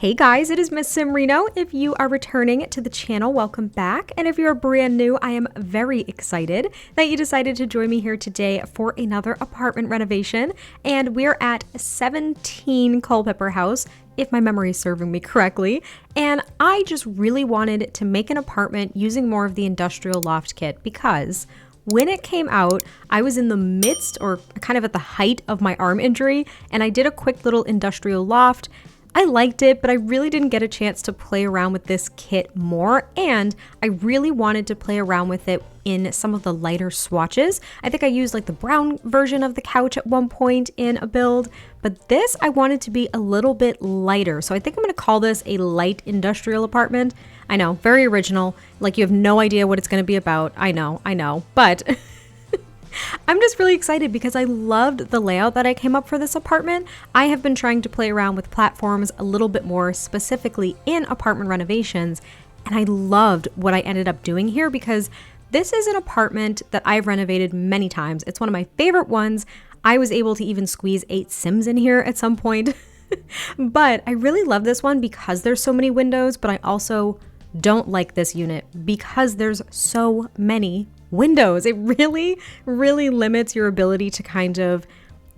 Hey guys, it is MissSimReno. If you are returning to the channel, welcome back. And if you're brand new, I am very excited that you decided to join me here today for another apartment renovation. And we're at 17 Culpepper House, if my memory is serving me correctly. And I just really wanted to make an apartment using more of the industrial loft kit because when it came out, I was in the midst or kind of at the height of my arm injury, and I did a quick little industrial loft. I liked it, but I really didn't get a chance to play around with this kit more, and I really wanted to play around with it in some of the lighter swatches. I think I used like the brown version of the couch at one point in a build, but this I wanted to be a little bit lighter. So I think I'm gonna call this a light industrial apartment. I know, very original, like you have no idea what it's gonna be about. I know, but I'm just really excited because I loved the layout that I came up for this apartment. I have been trying to play around with platforms a little bit more specifically in apartment renovations, and I loved what I ended up doing here because this is an apartment that I've renovated many times. It's one of my favorite ones. I was able to even squeeze 8 Sims in here at some point, but I really love this one because there's so many windows, but I also don't like this unit because there's so many windows. It really limits your ability to kind of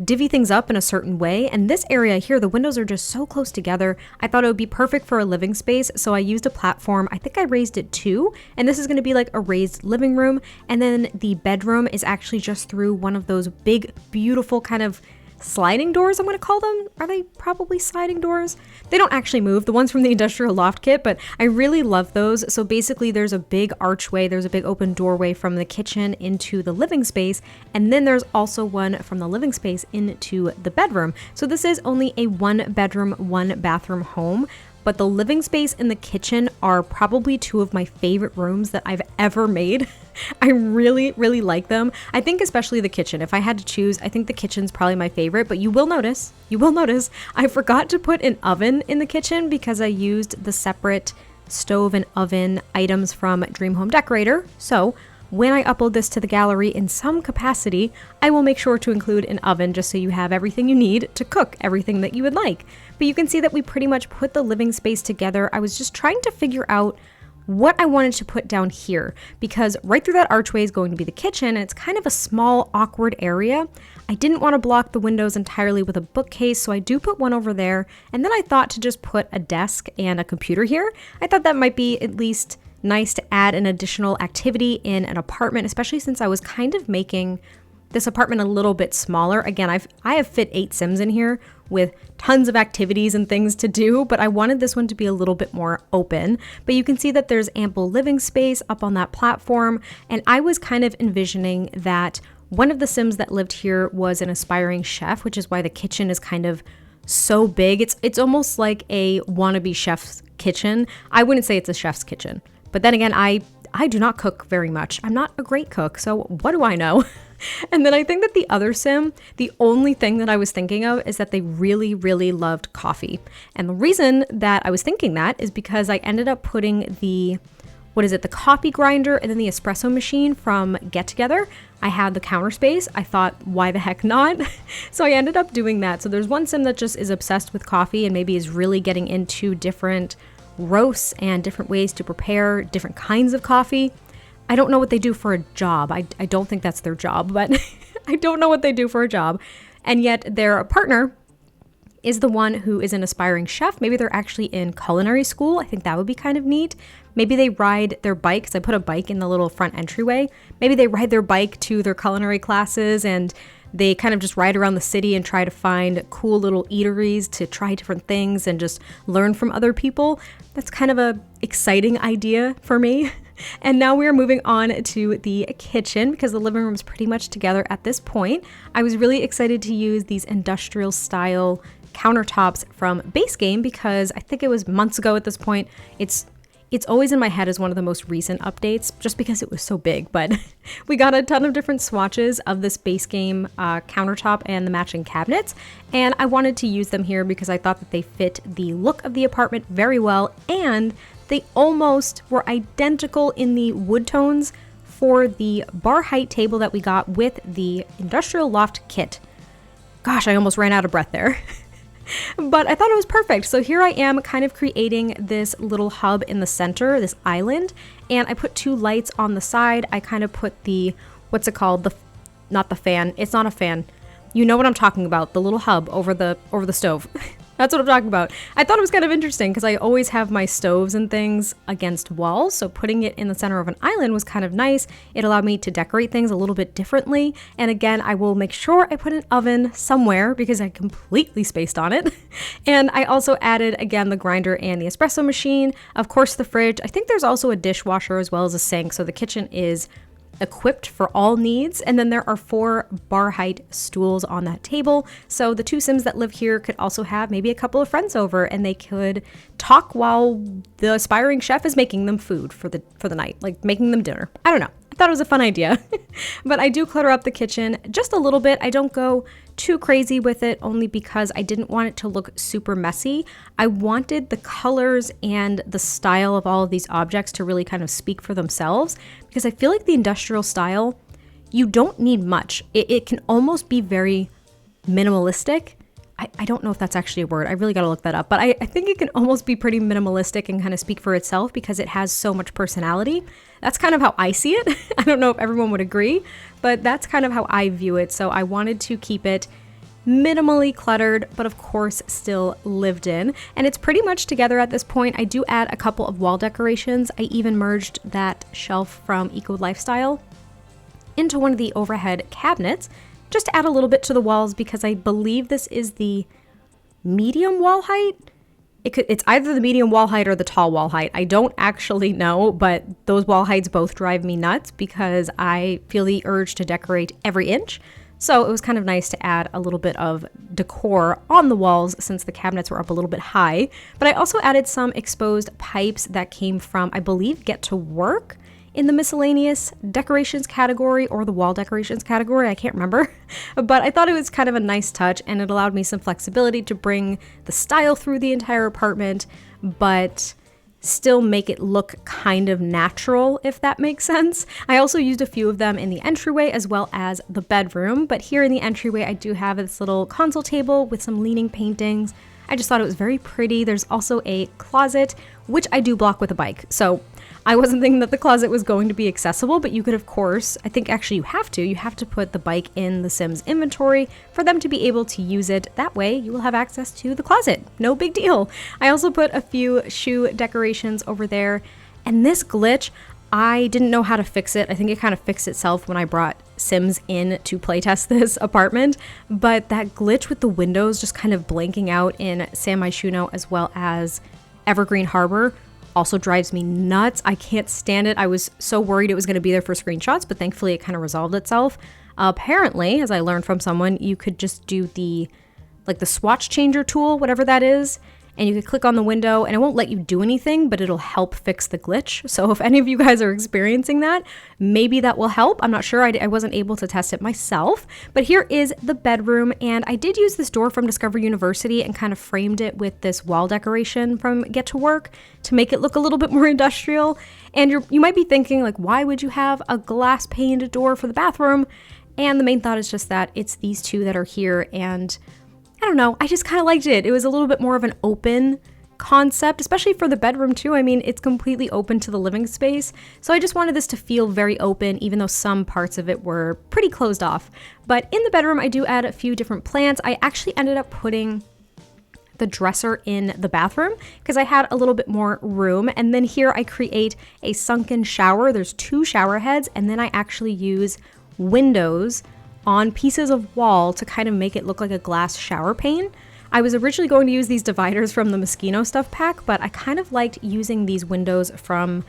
divvy things up in a certain way. And this area here, the windows are just so close together. I thought it would be perfect for a living space. So I used a platform. I think I raised it 2, and this is going to be like a raised living room. And then the bedroom is actually just through one of those big, beautiful kind of sliding doors, I'm going to call them. Are they probably sliding doors? They don't actually move, the ones from the industrial loft kit, but I really love those. So basically there's a big archway, there's a big open doorway from the kitchen into the living space, and then there's also one from the living space into the bedroom. So this is only a 1-bedroom, 1-bathroom home, but the living space and the kitchen are probably 2 of my favorite rooms that I've ever made. I really like them. I think especially the kitchen. If I had to choose, I think the kitchen's probably my favorite, but you will notice, I forgot to put an oven in the kitchen because I used the separate stove and oven items from Dream Home Decorator. So when I upload this to the gallery in some capacity, I will make sure to include an oven just so you have everything you need to cook everything that you would like. But you can see that we pretty much put the living space together. I was just trying to figure out what I wanted to put down here because right through that archway is going to be the kitchen, and it's kind of a small, awkward area. I didn't want to block the windows entirely with a bookcase, so I do put one over there. And then I thought to just put a desk and a computer here. I thought that might be at least nice to add an additional activity in an apartment, especially since I was kind of making this apartment a little bit smaller. Again, I have fit 8 Sims in here with tons of activities and things to do, but I wanted this one to be a little bit more open. But you can see that there's ample living space up on that platform, and I was kind of envisioning that one of the Sims that lived here was an aspiring chef, which is why the kitchen is kind of so big. It's almost like a wannabe chef's kitchen. I wouldn't say it's a chef's kitchen, but then again, I do not cook very much. I'm not a great cook, so what do I know? And then I think that the other Sim, the only thing that I was thinking of is that they really loved coffee. And the reason that I was thinking that is because I ended up putting the coffee grinder and then the espresso machine from Get Together. I had the counter space. I thought, why the heck not? So I ended up doing that. So there's one Sim that just is obsessed with coffee and maybe is really getting into different roasts and different ways to prepare different kinds of coffee. I don't know what they do for a job. I don't think that's their job, but I don't know what they do for a job. And yet their partner is the one who is an aspiring chef. Maybe they're actually in culinary school. I think that would be kind of neat. Maybe they ride their bike, because I put a bike in the little front entryway. Maybe they ride their bike to their culinary classes and they kind of just ride around the city and try to find cool little eateries to try different things and just learn from other people. That's kind of a exciting idea for me. And now we are moving on to the kitchen because the living room is pretty much together at this point. I was really excited to use these industrial style countertops from Base Game because I think it was months ago at this point. It's always in my head as one of the most recent updates just because it was so big, but we got a ton of different swatches of this Base Game countertop and the matching cabinets, and I wanted to use them here because I thought that they fit the look of the apartment very well, and they almost were identical in the wood tones for the bar height table that we got with the industrial loft kit. Gosh, I almost ran out of breath there. But I thought it was perfect. So here I am kind of creating this little hub in the center, this island, and I put 2 lights on the side. I kind of put the, what's it called? Not the fan. It's not a fan. You know what I'm talking about. The little hub over the stove. That's what I'm talking about. I thought it was kind of interesting because I always have my stoves and things against walls, so putting it in the center of an island was kind of nice. It allowed me to decorate things a little bit differently. And again, I will make sure I put an oven somewhere because I completely spaced on it. And I also added, again, the grinder and the espresso machine. Of course, the fridge. I think there's also a dishwasher as well as a sink, so the kitchen is equipped for all needs. And then there are 4 bar height stools on that table, so the 2 Sims that live here could also have maybe a couple of friends over and they could talk while the aspiring chef is making them food for the night, like making them dinner. I don't know. I thought it was a fun idea. But I do clutter up the kitchen just a little bit. I don't go too crazy with it only because I didn't want it to look super messy. I wanted the colors and the style of all of these objects to really kind of speak for themselves, because I feel like the industrial style, you don't need much. It can almost be very minimalistic. I don't know if that's actually a word. I really got to look that up. But I think it can almost be pretty minimalistic and kind of speak for itself because it has so much personality. That's kind of how I see it. I don't know if everyone would agree, but that's kind of how I view it. So I wanted to keep it minimally cluttered, but of course still lived in. And it's pretty much together at this point. I do add a couple of wall decorations. I even merged that shelf from Eco Lifestyle into one of the overhead cabinets, just to add a little bit to the walls because I believe this is the medium wall height. It's either the medium wall height or the tall wall height. I don't actually know, but those wall heights both drive me nuts because I feel the urge to decorate every inch. So it was kind of nice to add a little bit of decor on the walls since the cabinets were up a little bit high. But I also added some exposed pipes that came from, I believe, Get to Work in the miscellaneous decorations category or the wall decorations category. I can't remember, but I thought it was kind of a nice touch and it allowed me some flexibility to bring the style through the entire apartment, but still make it look kind of natural, if that makes sense. I also used a few of them in the entryway as well as the bedroom, but here in the entryway I do have this little console table with some leaning paintings. I just thought it was very pretty. There's also a closet, which I do block with a bike. So I wasn't thinking that the closet was going to be accessible, but you could, of course, I think actually you have to put the bike in the Sims inventory for them to be able to use it. That way you will have access to the closet. No big deal. I also put a few shoe decorations over there. And this glitch, I didn't know how to fix it. I think it kind of fixed itself when I brought Sims in to playtest this apartment, but that glitch with the windows just kind of blanking out in San Myshuno as well as Evergreen Harbor also drives me nuts. I can't stand it. I was so worried it was going to be there for screenshots, but thankfully it kind of resolved itself. Apparently, as I learned from someone, you could just do the swatch changer tool, whatever that is, and you could click on the window and it won't let you do anything, but it'll help fix the glitch. So if any of you guys are experiencing that, maybe that will help. I'm not sure. I wasn't able to test it myself, but here is the bedroom. And I did use this door from Discover University and kind of framed it with this wall decoration from Get to Work to make it look a little bit more industrial. And you might be thinking, like, why would you have a glass paned door for the bathroom? And the main thought is just that it's these two that are here, and I don't know, I just kind of liked it. It was a little bit more of an open concept, especially for the bedroom too. I mean, it's completely open to the living space. So I just wanted this to feel very open, even though some parts of it were pretty closed off. But in the bedroom, I do add a few different plants. I actually ended up putting the dresser in the bathroom because I had a little bit more room. And then here I create a sunken shower. There's 2 shower heads, and then I actually use windows on pieces of wall to kind of make it look like a glass shower pane. I was originally going to use these dividers from the Myshuno stuff pack, but I kind of liked using these windows from,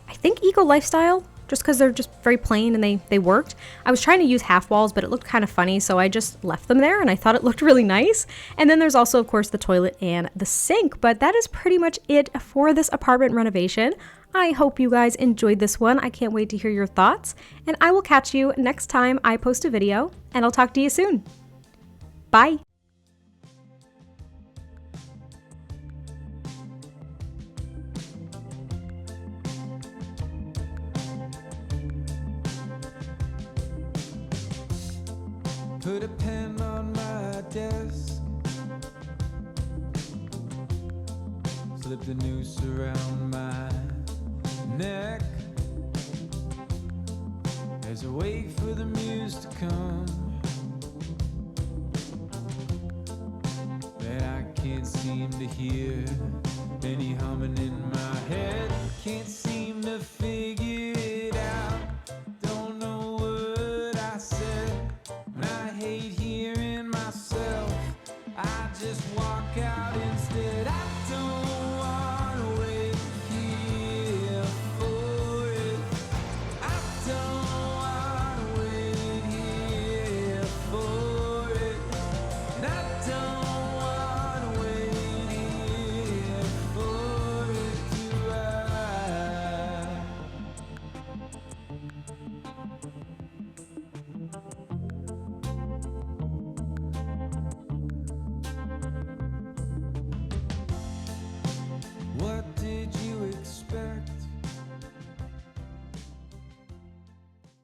I think, Eco Lifestyle, just because they're just very plain and they worked. I was trying to use half walls, but it looked kind of funny, so I just left them there and I thought it looked really nice. And then there's also, of course, the toilet and the sink, but that is pretty much it for this apartment renovation. I hope you guys enjoyed this one. I can't wait to hear your thoughts, and I will catch you next time I post a video, and I'll talk to you soon. Bye. Put a pen on my desk, the noose around my neck as I wait for the muse to come. But I can't seem to hear any humming in my head. Can't